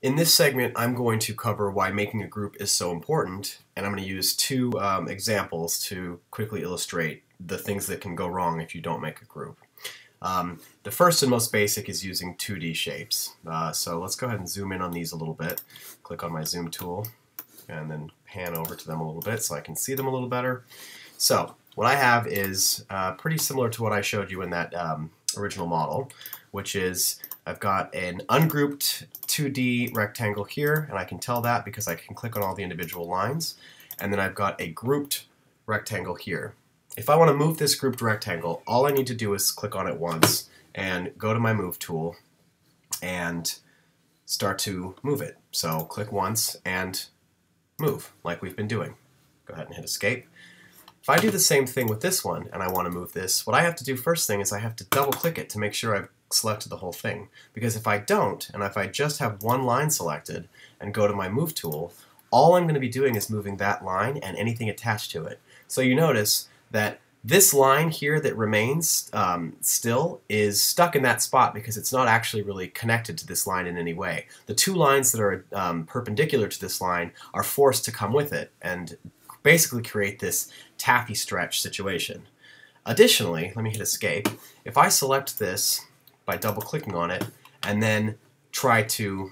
In this segment, I'm going to cover why making a group is so important, and I'm going to use two examples to quickly illustrate the things that can go wrong if you don't make a group. The first and most basic is using 2D shapes. So let's go ahead and zoom in on these a little bit. Click on my zoom tool and then pan over to them a little bit so I can see them a little better. So what I have is pretty similar to what I showed you in that original model, which is I've got an ungrouped 2D rectangle here, and I can tell that because I can click on all the individual lines. And then I've got a grouped rectangle here. If I want to move this grouped rectangle, all I need to do is click on it once and go to my move tool and start to move it. So click once and move like we've been doing. Go ahead and hit escape. If I do the same thing with this one and I want to move this, what I have to do first thing is I have to double click it to make sure I've selected the whole thing. Because if I don't, and if I just have one line selected and go to my move tool, all I'm going to be doing is moving that line and anything attached to it. So you notice that this line here that remains still is stuck in that spot because it's not actually really connected to this line in any way. The two lines that are perpendicular to this line are forced to come with it and basically create this taffy stretch situation. Additionally, let me hit escape. If I select this by double clicking on it and then try to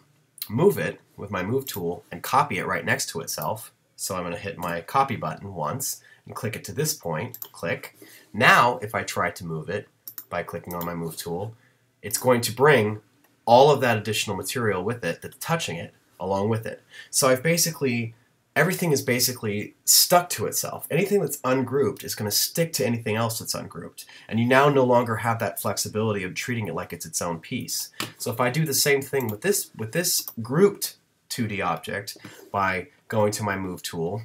move it with my move tool and copy it right next to itself, so I'm going to hit my copy button once and click it to this point, click. Now if I try to move it by clicking on my move tool, it's going to bring all of that additional material with it that's touching it along with it. So everything is basically stuck to itself. Anything that's ungrouped is going to stick to anything else that's ungrouped. And you now no longer have that flexibility of treating it like it's its own piece. So if I do the same thing with this grouped 2D object by going to my move tool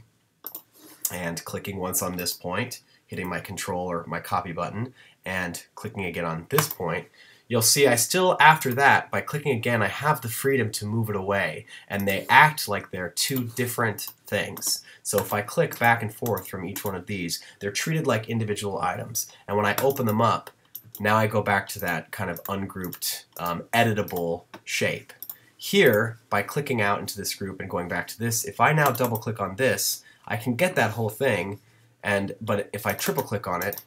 and clicking once on this point, hitting my control or my copy button, and clicking again on this point, you'll see I still, after that, by clicking again, I have the freedom to move it away, and they act like they're two different things. So if I click back and forth from each one of these, they're treated like individual items, and when I open them up, now I go back to that kind of ungrouped, editable shape. Here, by clicking out into this group and going back to this, if I now double click on this, I can get that whole thing, but if I triple click on it,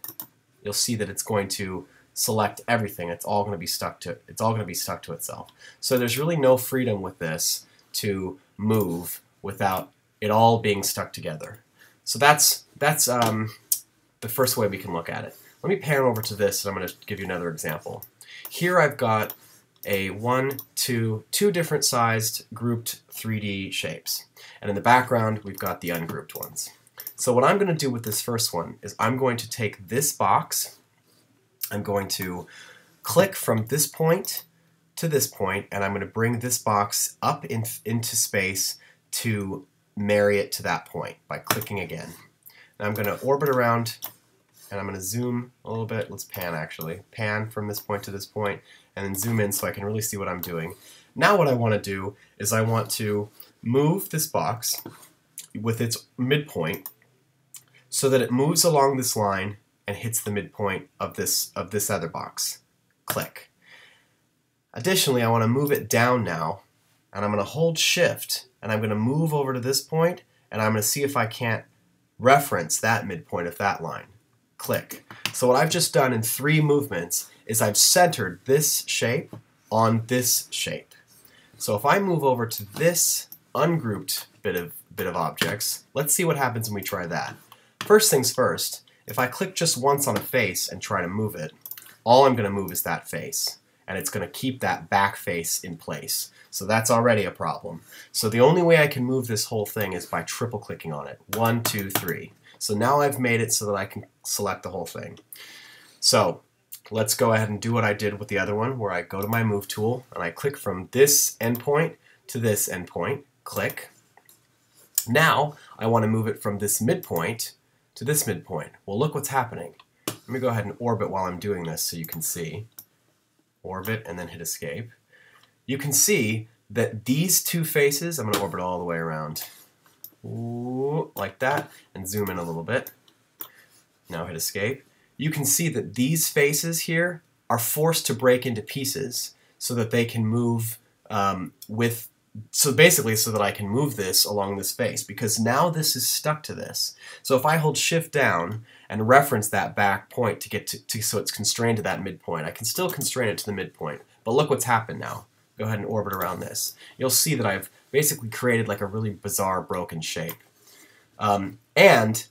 you'll see that it's going to select everything. It's all going to be stuck to itself. So there's really no freedom with this to move without it all being stuck together. So that's the first way we can look at it. Let me pan over to this, and I'm going to give you another example. Here I've got two different sized grouped 3D shapes, and in the background we've got the ungrouped ones. So what I'm going to do with this first one is I'm going to take this box, I'm going to click from this point to this point, and I'm going to bring this box up into space to marry it to that point by clicking again. Now I'm going to orbit around, and I'm going to zoom a little bit. Let's pan actually. Pan from this point to this point, and then zoom in so I can really see what I'm doing. Now what I want to do is I want to move this box with its midpoint so that it moves along this line and hits the midpoint of this other box. Click. Additionally, I want to move it down now, and I'm going to hold shift, and I'm going to move over to this point, and I'm going to see if I can't reference that midpoint of that line. Click. So what I've just done in 3 movements is I've centered this shape on this shape. So if I move over to this ungrouped bit of objects, let's see what happens when we try that. First things first, if I click just once on a face and try to move it, all I'm going to move is that face, and it's going to keep that back face in place. So that's already a problem. So the only way I can move this whole thing is by triple clicking on it. 1, 2, 3. So now I've made it so that I can select the whole thing. So let's go ahead and do what I did with the other one, where I go to my move tool and I click from this endpoint to this endpoint. Click. Now I want to move it from this midpoint to this midpoint. Well, look what's happening. Let me go ahead and orbit while I'm doing this so you can see. Orbit and then hit escape. You can see that these two faces, I'm going to orbit all the way around. Ooh, like that, and zoom in a little bit. Now hit escape. You can see that these faces here are forced to break into pieces so that they can move with So basically, so that I can move this along this face, because now this is stuck to this. So if I hold shift down and reference that back point to get so it's constrained to that midpoint, I can still constrain it to the midpoint. But look what's happened now. Go ahead and orbit around this. You'll see that I've basically created like a really bizarre broken shape. And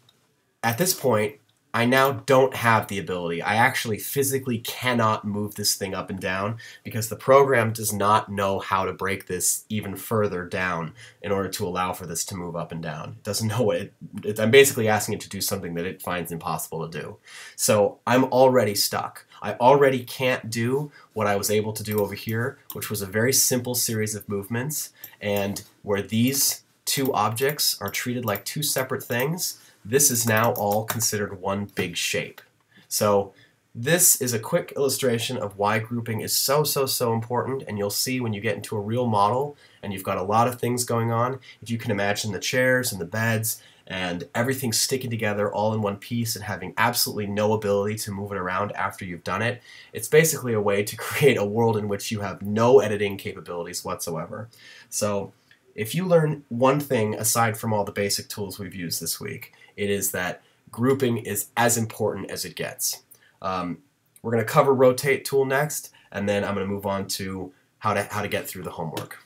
at this point, I now don't have the ability. I actually physically cannot move this thing up and down because the program does not know how to break this even further down in order to allow for this to move up and down. It doesn't know what I'm basically asking it to do something that it finds impossible to do. So I'm already stuck. I already can't do what I was able to do over here, which was a very simple series of movements, and where these two objects are treated like two separate things, this is now all considered one big shape. So this is a quick illustration of why grouping is so important, and you'll see when you get into a real model and you've got a lot of things going on, if you can imagine the chairs and the beds and everything sticking together all in one piece and having absolutely no ability to move it around after you've done it, it's basically a way to create a world in which you have no editing capabilities whatsoever. So if you learn one thing aside from all the basic tools we've used this week, it is that grouping is as important as it gets. We're going to cover rotate tool next, and then I'm going to move on to how to get through the homework.